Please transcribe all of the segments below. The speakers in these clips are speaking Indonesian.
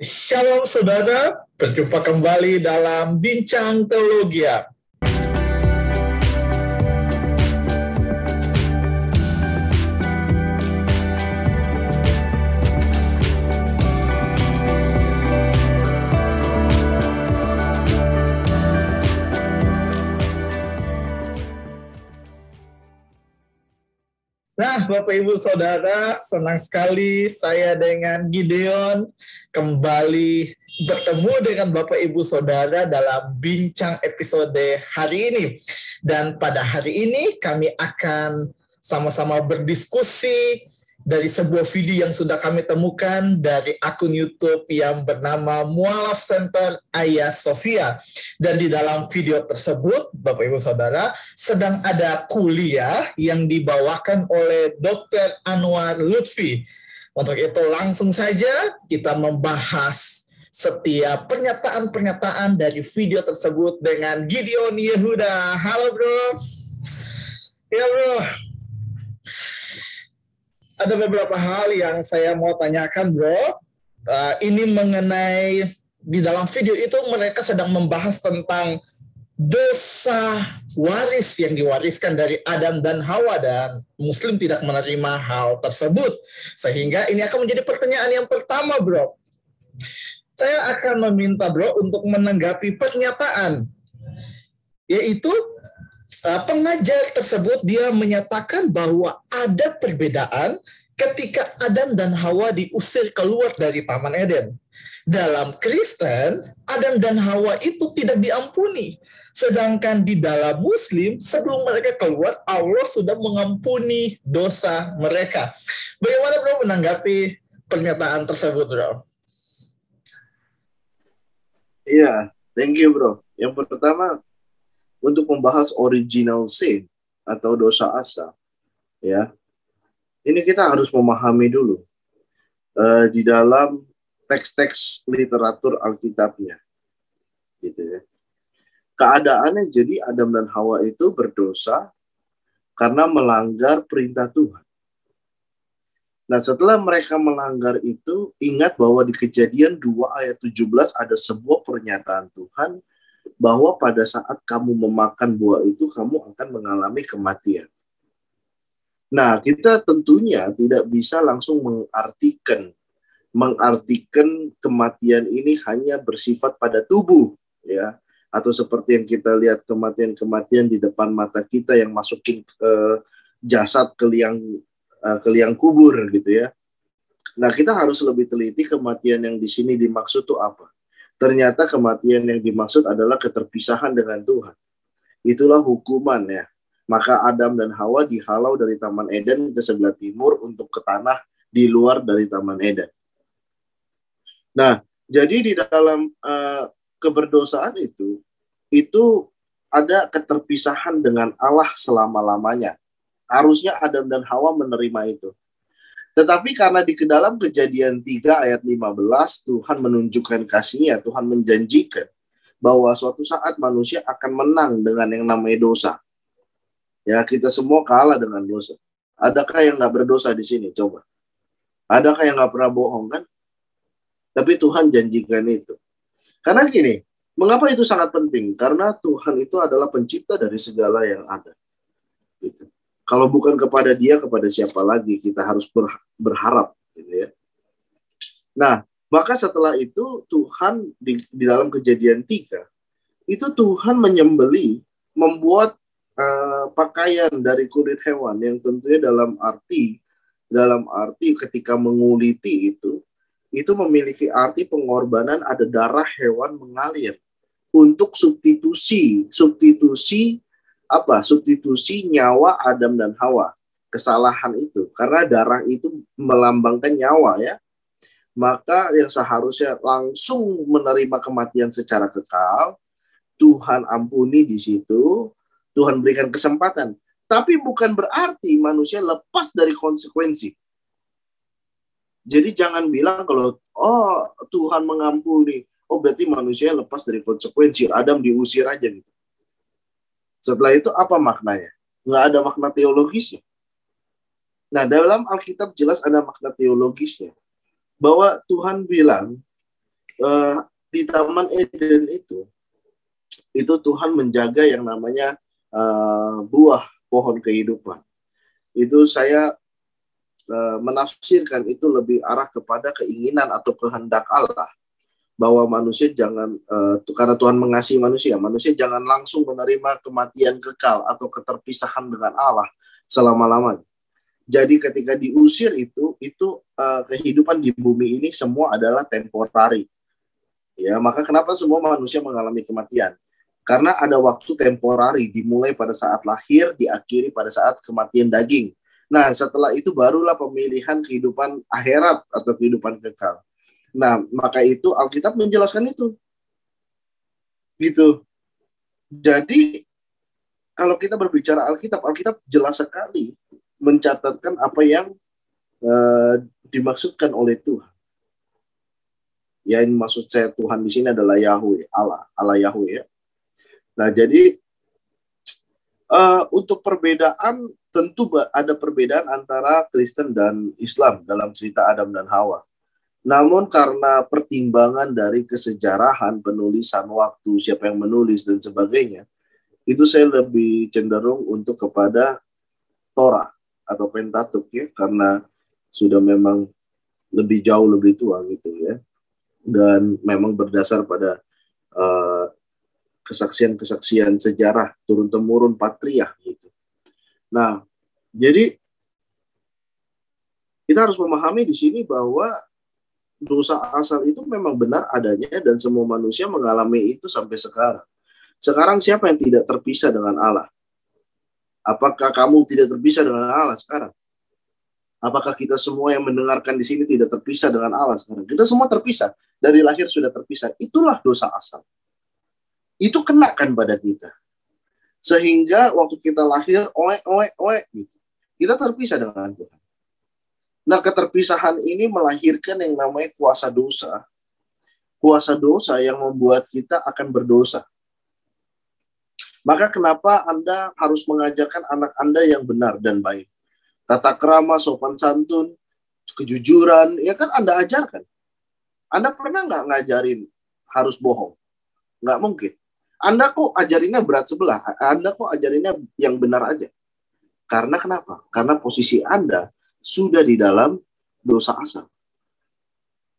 Shalom saudara, berjumpa kembali dalam Bincang Teologi. Nah, Bapak Ibu Saudara, senang sekali saya dengan Gideon kembali bertemu dengan Bapak Ibu Saudara dalam bincang episode hari ini. Dan pada hari ini kami akan sama-sama berdiskusi dari sebuah video yang sudah kami temukan dari akun YouTube yang bernama Mualaf Center Hagia Sophia. Dan di dalam video tersebut, Bapak Ibu Saudara, sedang ada kuliah yang dibawakan oleh Dr. Anwar Lutfi. Untuk itu langsung saja kita membahas setiap pernyataan-pernyataan dari video tersebut dengan Gideon Yehuda. Halo bro. Ya bro. Ada beberapa hal yang saya mau tanyakan bro. Ini mengenai di dalam video itu mereka sedang membahas tentang dosa waris yang diwariskan dari Adam dan Hawa, dan Muslim tidak menerima hal tersebut. Sehingga ini akan menjadi pertanyaan yang pertama bro. Saya akan meminta bro untuk menanggapi pernyataan, yaitu pengajar tersebut dia menyatakan bahwa ada perbedaan ketika Adam dan Hawa diusir keluar dari Taman Eden. Dalam Kristen, Adam dan Hawa itu tidak diampuni. Sedangkan di dalam Muslim, sebelum mereka keluar, Allah sudah mengampuni dosa mereka. Bagaimana bro menanggapi pernyataan tersebut bro? Iya, thank you bro. Yang pertama, untuk membahas original sin atau dosa asal, ya, ini kita harus memahami dulu di dalam teks-teks literatur Alkitabnya, gitu ya. Keadaannya jadi Adam dan Hawa itu berdosa karena melanggar perintah Tuhan. Nah, setelah mereka melanggar itu, ingat bahwa di Kejadian 2 ayat 17 ada sebuah pernyataan Tuhan bahwa pada saat kamu memakan buah itu, kamu akan mengalami kematian. Nah, kita tentunya tidak bisa langsung mengartikan kematian ini hanya bersifat pada tubuh, ya, atau seperti yang kita lihat kematian-kematian di depan mata kita yang masukin jasad ke liang kubur, gitu ya. Nah, kita harus lebih teliti kematian yang di sini dimaksud itu apa. Ternyata kematian yang dimaksud adalah keterpisahan dengan Tuhan. Itulah hukuman ya. Maka Adam dan Hawa dihalau dari Taman Eden ke sebelah timur untuk ke tanah di luar dari Taman Eden. Nah, jadi di dalam keberdosaan itu ada keterpisahan dengan Allah selama-lamanya. Harusnya Adam dan Hawa menerima itu. Tetapi karena di dalam Kejadian 3 ayat 15, Tuhan menunjukkan kasih-Nya, Tuhan menjanjikan bahwa suatu saat manusia akan menang dengan yang namanya dosa. Ya, kita semua kalah dengan dosa. Adakah yang nggak berdosa di sini? Coba. Adakah yang nggak pernah bohong kan? Tapi Tuhan janjikan itu. Karena gini, mengapa itu sangat penting? Karena Tuhan itu adalah pencipta dari segala yang ada. Gitu. Kalau bukan kepada Dia, kepada siapa lagi kita harus berharap, gitu ya. Nah, maka setelah itu Tuhan di dalam Kejadian 3 itu Tuhan membuat pakaian dari kulit hewan yang tentunya dalam arti ketika menguliti itu memiliki arti pengorbanan, ada darah hewan mengalir untuk substitusi nyawa Adam dan Hawa, kesalahan itu, karena darah itu melambangkan nyawa ya. Maka yang seharusnya langsung menerima kematian secara kekal, Tuhan ampuni di situ, Tuhan berikan kesempatan. Tapi bukan berarti manusia lepas dari konsekuensi. Jadi jangan bilang kalau Tuhan mengampuni, berarti manusia lepas dari konsekuensi, Adam diusir aja gitu. Setelah itu apa maknanya? Nggak ada makna teologisnya. Nah, dalam Alkitab jelas ada makna teologisnya. Bahwa Tuhan bilang, di Taman Eden itu Tuhan menjaga yang namanya buah pohon kehidupan. Itu saya menafsirkan itu lebih arah kepada keinginan atau kehendak Allah bahwa manusia jangan karena Tuhan mengasihi manusia jangan langsung menerima kematian kekal atau keterpisahan dengan Allah selama-lamanya. Jadi ketika diusir itu kehidupan di bumi ini semua adalah temporari. Ya, maka kenapa semua manusia mengalami kematian? Karena ada waktu temporari, dimulai pada saat lahir, diakhiri pada saat kematian daging. Nah, setelah itu barulah pemilihan kehidupan akhirat atau kehidupan kekal. Nah, maka itu Alkitab menjelaskan itu. Gitu. Jadi, kalau kita berbicara Alkitab jelas sekali mencatatkan apa yang dimaksudkan oleh Tuhan. Ya, ini maksud saya Tuhan di sini adalah Yahweh, Allah Yahweh ya. Nah, jadi untuk perbedaan tentu ada perbedaan antara Kristen dan Islam dalam cerita Adam dan Hawa. Namun karena pertimbangan dari kesejarahan, penulisan waktu, siapa yang menulis dan sebagainya, itu saya lebih cenderung untuk kepada Torah atau Pentatuk ya, karena sudah memang lebih jauh lebih tua gitu ya, dan memang berdasar pada kesaksian-kesaksian sejarah turun-temurun patriark gitu. Nah, jadi kita harus memahami di sini bahwa dosa asal itu memang benar adanya dan semua manusia mengalami itu sampai sekarang. Sekarang siapa yang tidak terpisah dengan Allah? Apakah kamu tidak terpisah dengan Allah sekarang? Apakah kita semua yang mendengarkan di sini tidak terpisah dengan Allah sekarang? Kita semua terpisah. Dari lahir sudah terpisah. Itulah dosa asal. Itu kenakan pada kita. Sehingga waktu kita lahir, gitu. Kita terpisah dengan Tuhan. Nah, keterpisahan ini melahirkan yang namanya kuasa dosa. Kuasa dosa yang membuat kita akan berdosa. Maka kenapa Anda harus mengajarkan anak Anda yang benar dan baik? Tata krama, sopan santun, kejujuran, ya kan Anda ajarkan. Anda pernah nggak ngajarin harus bohong? Nggak mungkin. Anda kok ajarinnya berat sebelah. Anda kok ajarinnya yang benar aja. Karena kenapa? Karena posisi Anda sudah di dalam dosa asal.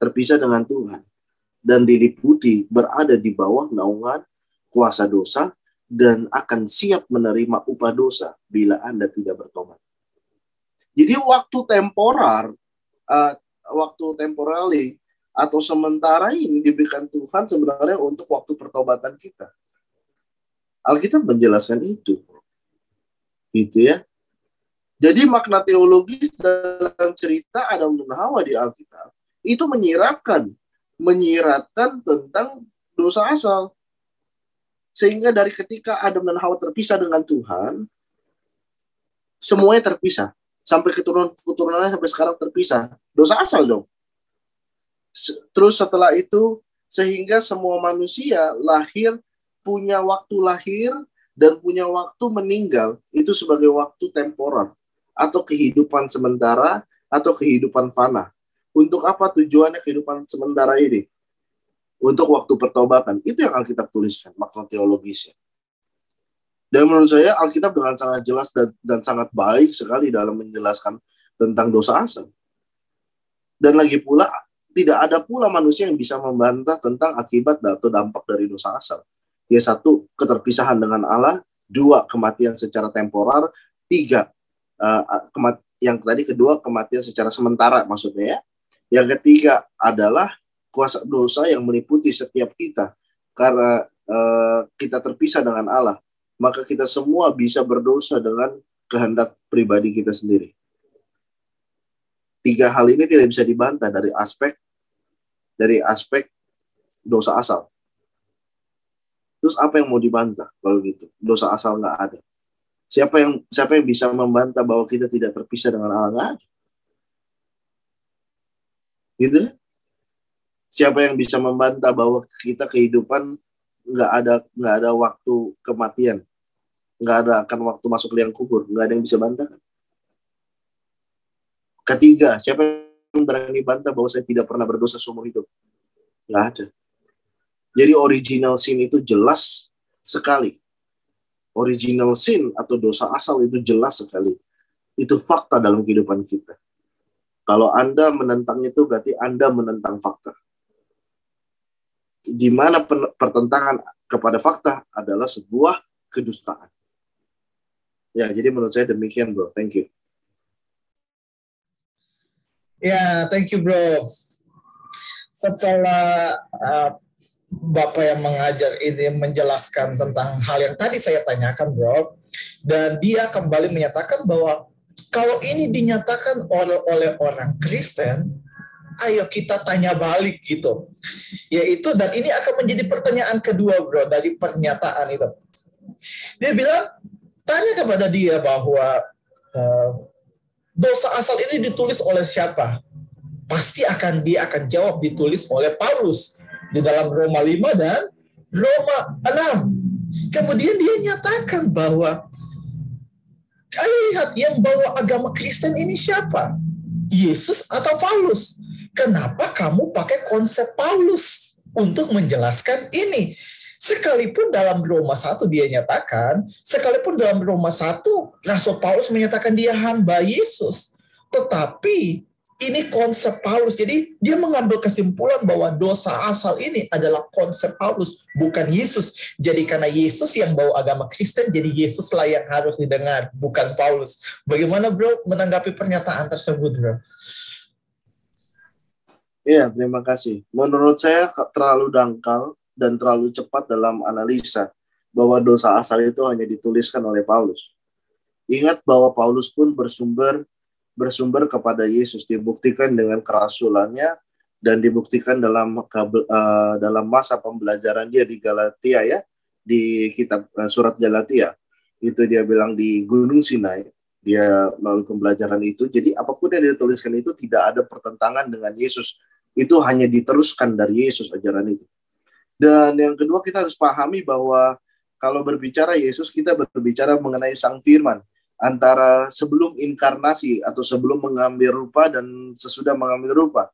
Terpisah dengan Tuhan. Dan diliputi berada di bawah naungan kuasa dosa dan akan siap menerima upah dosa bila Anda tidak bertobat. Jadi waktu temporali atau sementara ini diberikan Tuhan sebenarnya untuk waktu pertobatan kita. Alkitab menjelaskan itu. Gitu ya. Jadi makna teologis dalam cerita Adam dan Hawa di Alkitab itu menyiratkan tentang dosa asal. Sehingga dari ketika Adam dan Hawa terpisah dengan Tuhan, semuanya terpisah. Sampai keturunannya sampai sekarang terpisah. Dosa asal dong. Terus setelah itu, sehingga semua manusia lahir, punya waktu lahir, dan punya waktu meninggal, itu sebagai waktu temporer, atau kehidupan sementara, atau kehidupan fana. Untuk apa tujuannya kehidupan sementara ini? Untuk waktu pertobatan. Itu yang Alkitab tuliskan, makna teologisnya. Dan menurut saya Alkitab dengan sangat jelas dan sangat baik sekali dalam menjelaskan tentang dosa asal. Dan lagi pula, tidak ada pula manusia yang bisa membantah tentang akibat atau dampak dari dosa asal. Ya, 1, keterpisahan dengan Allah. 2, kematian secara temporer. 3, yang tadi kedua, kematian secara sementara maksudnya ya. Yang ketiga adalah kuasa dosa yang meliputi setiap kita. Karena kita terpisah dengan Allah, maka kita semua bisa berdosa dengan kehendak pribadi kita sendiri. 3 hal ini tidak bisa dibantah dari aspek dosa asal. Terus apa yang mau dibantah kalau gitu? Dosa asal nggak ada. Siapa yang bisa membantah bahwa kita tidak terpisah dengan Allah? Nggak ada. Gitu? Siapa yang bisa membantah bahwa kita kehidupan nggak ada waktu kematian, nggak akan waktu masuk liang kubur? Nggak ada yang bisa bantah. Ketiga, siapa yang berani bantah bahwa saya tidak pernah berdosa seumur hidup? Nggak ada. Jadi original sin itu jelas sekali. Original sin atau dosa asal itu jelas sekali. Itu fakta dalam kehidupan kita. Kalau Anda menentang itu berarti Anda menentang fakta. Di mana pertentangan kepada fakta adalah sebuah kedustaan. Ya, jadi menurut saya demikian, bro. Thank you. Ya, thank you, bro. Setelah Bapak yang mengajar ini menjelaskan tentang hal yang tadi saya tanyakan, bro, dan dia kembali menyatakan bahwa kalau ini dinyatakan oleh orang Kristen, ayo kita tanya balik gitu. Yaitu, dan ini akan menjadi pertanyaan kedua, bro, dari pernyataan itu. Dia bilang, tanya kepada dia bahwa dosa asal ini ditulis oleh siapa? Pasti dia akan jawab ditulis oleh Paulus di dalam Roma 5 dan Roma 6. Kemudian dia nyatakan bahwa ayo lihat yang bawa agama Kristen ini siapa? Yesus atau Paulus? Kenapa kamu pakai konsep Paulus untuk menjelaskan ini? Sekalipun dalam Roma 1 dia nyatakan, sekalipun dalam Roma 1 Rasul Paulus menyatakan dia hamba Yesus, tetapi ini konsep Paulus. Jadi dia mengambil kesimpulan bahwa dosa asal ini adalah konsep Paulus, bukan Yesus. Jadi karena Yesus yang bawa agama Kristen, jadi Yesuslah yang harus didengar, bukan Paulus. Bagaimana, bro, menanggapi pernyataan tersebut, bro? Iya, terima kasih. Menurut saya terlalu dangkal dan terlalu cepat dalam analisa bahwa dosa asal itu hanya dituliskan oleh Paulus. Ingat bahwa Paulus pun bersumber kepada Yesus, dibuktikan dengan kerasulannya dan dibuktikan dalam masa pembelajaran dia di Galatia, ya, di kitab surat Galatia. Itu dia bilang di Gunung Sinai, dia melalui pembelajaran itu. Jadi apapun yang dituliskan itu tidak ada pertentangan dengan Yesus. Itu hanya diteruskan dari Yesus ajaran itu. Dan yang kedua, kita harus pahami bahwa kalau berbicara Yesus, kita berbicara mengenai Sang Firman. Antara sebelum inkarnasi atau sebelum mengambil rupa dan sesudah mengambil rupa.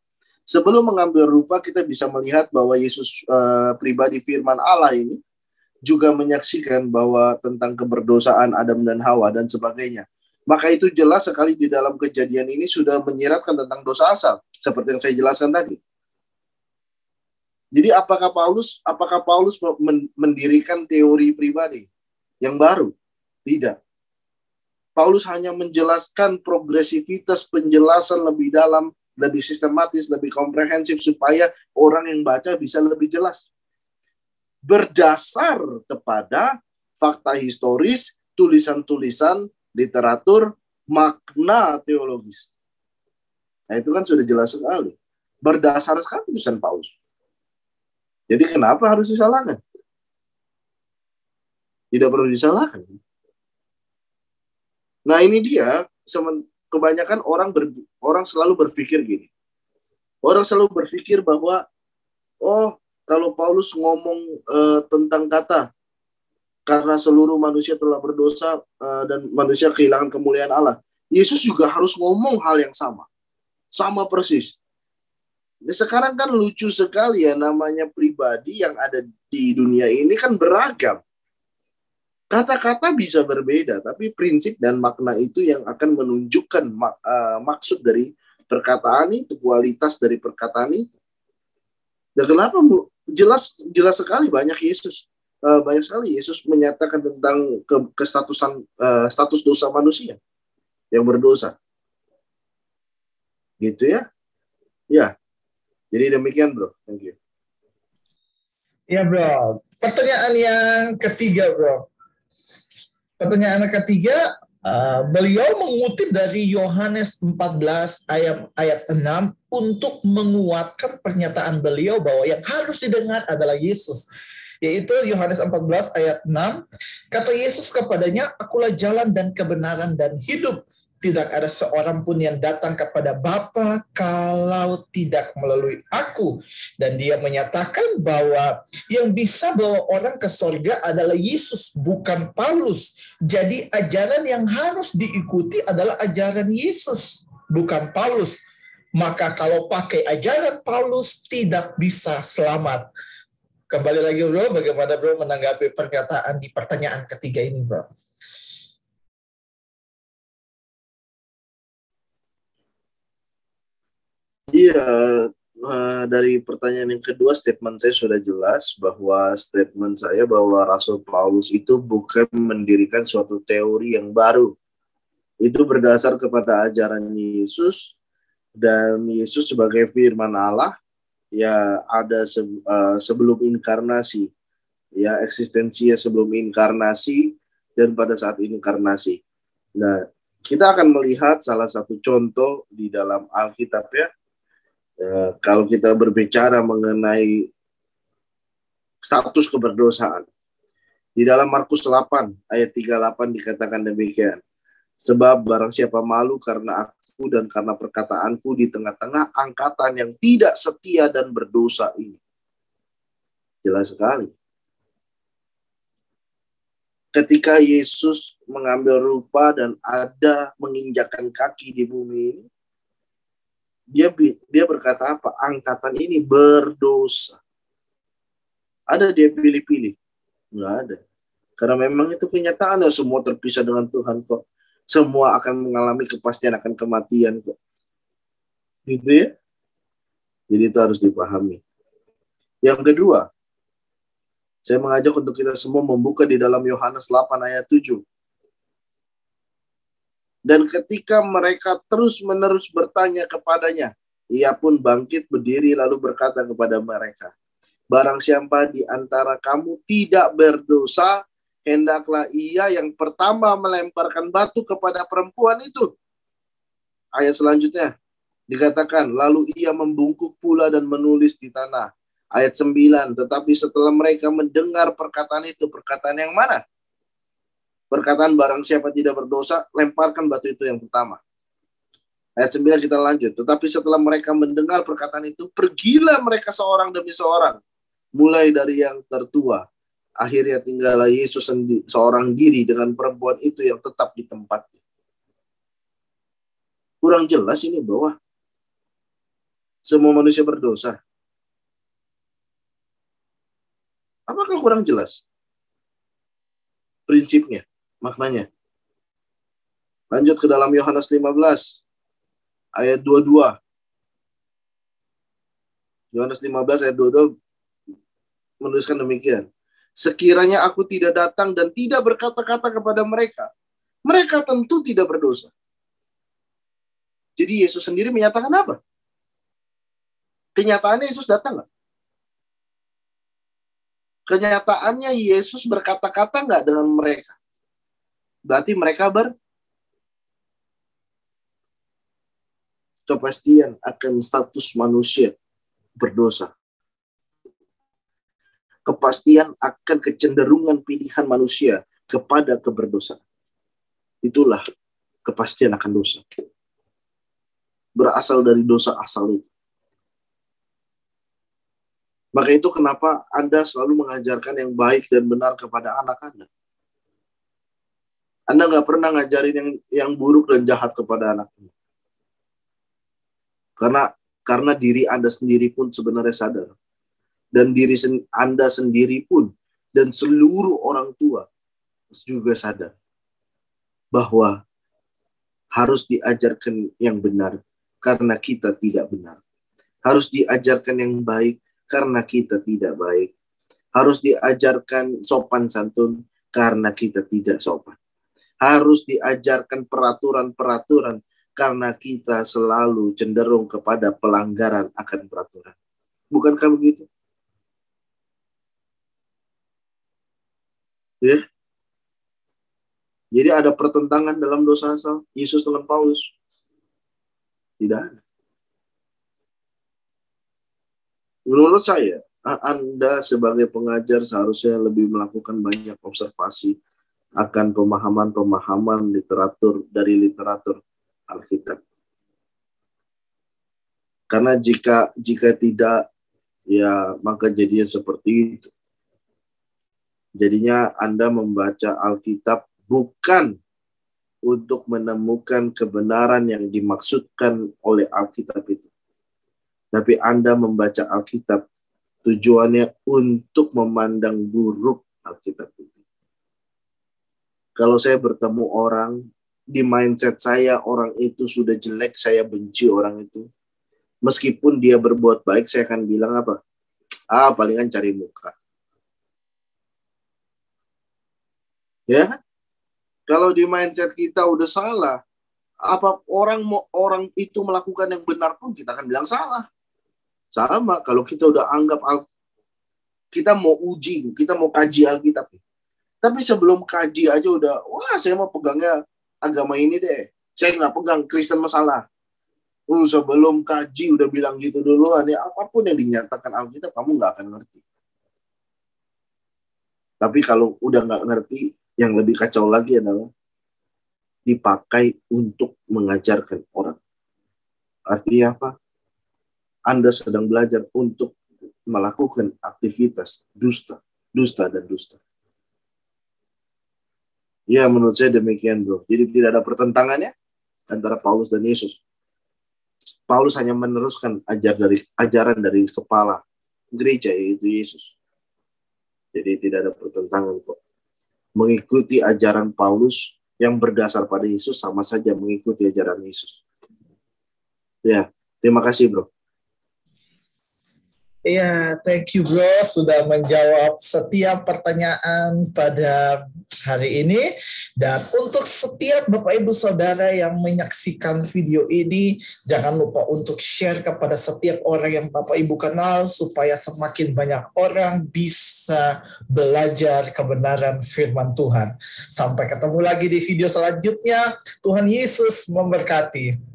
Sebelum mengambil rupa, kita bisa melihat bahwa Yesus pribadi firman Allah ini juga menyaksikan bahwa tentang keberdosaan Adam dan Hawa dan sebagainya. Maka itu jelas sekali di dalam kejadian ini sudah menyiratkan tentang dosa asal, seperti yang saya jelaskan tadi. Jadi apakah Paulus mendirikan teori pribadi yang baru? Tidak. Paulus hanya menjelaskan progresivitas penjelasan lebih dalam, lebih sistematis, lebih komprehensif supaya orang yang baca bisa lebih jelas. Berdasar kepada fakta historis, tulisan-tulisan, literatur, makna teologis. Nah, itu kan sudah jelas sekali. Berdasar sekali tulisan Paulus. Jadi kenapa harus disalahkan? Tidak perlu disalahkan. Nah, ini dia, kebanyakan orang selalu berpikir gini. Orang selalu berpikir bahwa, kalau Paulus ngomong tentang kata, karena seluruh manusia telah berdosa dan manusia kehilangan kemuliaan Allah, Yesus juga harus ngomong hal yang sama. Sama persis. Nah, sekarang kan lucu sekali ya, namanya pribadi yang ada di dunia ini kan beragam. Kata-kata bisa berbeda, tapi prinsip dan makna itu yang akan menunjukkan maksud dari perkataan itu, kualitas dari perkataan itu. Dan kenapa jelas sekali banyak sekali Yesus menyatakan tentang status dosa manusia yang berdosa. Gitu ya. Ya. Jadi demikian, bro. Thank you. Ya, bro. Pertanyaan yang ketiga, bro. Pertanyaan ketiga, beliau mengutip dari Yohanes 14 ayat 6 untuk menguatkan pernyataan beliau bahwa yang harus didengar adalah Yesus. Yaitu Yohanes 14 ayat 6, kata Yesus kepadanya, "Akulah jalan dan kebenaran dan hidup. Tidak ada seorang pun yang datang kepada Bapa kalau tidak melalui aku." Dan dia menyatakan bahwa yang bisa bawa orang ke surga adalah Yesus, bukan Paulus. Jadi ajaran yang harus diikuti adalah ajaran Yesus, bukan Paulus. maka kalau pakai ajaran Paulus tidak bisa selamat. Kembali lagi bro, bagaimana bro menanggapi pernyataan di pertanyaan ketiga ini bro? Iya, dari pertanyaan yang kedua, statement saya sudah jelas bahwa statement saya bahwa Rasul Paulus itu bukan mendirikan suatu teori yang baru. Itu berdasar kepada ajaran Yesus, dan Yesus sebagai firman Allah ya ada sebelum inkarnasi, ya eksistensinya sebelum inkarnasi dan pada saat inkarnasi. Nah, kita akan melihat salah satu contoh di dalam Alkitab ya. Kalau kita berbicara mengenai status keberdosaan, di dalam Markus 8 ayat 38 dikatakan demikian. Sebab barang siapa malu karena aku dan karena perkataanku di tengah-tengah angkatan yang tidak setia dan berdosa ini. Jelas sekali. Ketika Yesus mengambil rupa dan ada menginjakkan kaki di bumi ini, dia berkata apa? Angkatan ini berdosa. Ada dia pilih-pilih? Nggak ada. Karena memang itu kenyataan, semua terpisah dengan Tuhan kok. Semua akan mengalami kepastian akan kematian kok. Gitu ya. Jadi itu harus dipahami. Yang kedua, saya mengajak untuk kita semua membuka di dalam Yohanes 8 ayat 7. Dan ketika mereka terus-menerus bertanya kepadanya, ia pun bangkit berdiri lalu berkata kepada mereka, barang siapa di antara kamu tidak berdosa, hendaklah ia yang pertama melemparkan batu kepada perempuan itu. Ayat selanjutnya dikatakan, lalu ia membungkuk pula dan menulis di tanah. Ayat 9, tetapi setelah mereka mendengar perkataan itu, perkataan yang mana? Perkataan barang siapa tidak berdosa, lemparkan batu itu yang pertama. Ayat 9 kita lanjut. Tetapi setelah mereka mendengar perkataan itu, pergilah mereka seorang demi seorang. Mulai dari yang tertua. Akhirnya tinggallah Yesus seorang diri dengan perempuan itu yang tetap di tempatnya. Kurang jelas ini bahwa semua manusia berdosa. Apakah kurang jelas? Prinsipnya, maknanya. Lanjut ke dalam Yohanes 15 ayat 22. Yohanes 15 ayat 22 menuliskan demikian. Sekiranya aku tidak datang dan tidak berkata-kata kepada mereka, mereka tentu tidak berdosa. Jadi Yesus sendiri menyatakan apa? Kenyataannya Yesus datang nggak? Kenyataannya Yesus berkata-kata nggak dengan mereka? Berarti mereka kepastian akan status manusia berdosa. Kepastian akan kecenderungan pilihan manusia kepada keberdosaan. Itulah kepastian akan dosa. Berasal dari dosa asal itu. Maka itu kenapa Anda selalu mengajarkan yang baik dan benar kepada anak Anda. Anda nggak pernah ngajarin yang buruk dan jahat kepada anak Anda. Karena diri Anda sendiri pun sebenarnya sadar. Dan diri Anda sendiri pun dan seluruh orang tua juga sadar bahwa harus diajarkan yang benar karena kita tidak benar. Harus diajarkan yang baik karena kita tidak baik. Harus diajarkan sopan santun karena kita tidak sopan. Harus diajarkan peraturan-peraturan karena kita selalu cenderung kepada pelanggaran akan peraturan. Bukankah begitu? Ya. Jadi ada pertentangan dalam dosa asal Yesus dengan Paulus? Tidak ada. Menurut saya, Anda sebagai pengajar seharusnya lebih melakukan banyak observasi akan pemahaman-pemahaman dari literatur Alkitab. Karena jika tidak, ya maka jadinya seperti itu. Jadinya Anda membaca Alkitab bukan untuk menemukan kebenaran yang dimaksudkan oleh Alkitab itu. Tapi Anda membaca Alkitab tujuannya untuk memandang buruk Alkitab itu. Kalau saya bertemu orang, di mindset saya orang itu sudah jelek, saya benci orang itu. Meskipun dia berbuat baik, saya akan bilang apa? Palingan cari muka. Ya kan? Kalau di mindset kita udah salah, apa orang itu melakukan yang benar pun kita akan bilang salah. Sama kalau kita udah anggap kita mau uji, kita mau kaji Alkitab. Tapi sebelum kaji aja udah, saya mau pegangnya agama ini deh. Saya nggak pegang Kristen masalah. Sebelum kaji udah bilang gitu dulu, apapun yang dinyatakan Alkitab kamu nggak akan ngerti. Tapi kalau udah nggak ngerti, yang lebih kacau lagi adalah dipakai untuk mengajarkan orang. Artinya apa? Anda sedang belajar untuk melakukan aktivitas dusta dan dusta. Ya, menurut saya demikian, bro. Jadi tidak ada pertentangannya antara Paulus dan Yesus. Paulus hanya meneruskan ajaran dari kepala gereja, yaitu Yesus. Jadi tidak ada pertentangan kok. Mengikuti ajaran Paulus yang berdasar pada Yesus sama saja mengikuti ajaran Yesus. Ya, terima kasih, bro. Iya, thank you bro sudah menjawab setiap pertanyaan pada hari ini. Dan untuk setiap Bapak Ibu Saudara yang menyaksikan video ini, jangan lupa untuk share kepada setiap orang yang Bapak Ibu kenal supaya semakin banyak orang bisa belajar kebenaran firman Tuhan. Sampai ketemu lagi di video selanjutnya. Tuhan Yesus memberkati.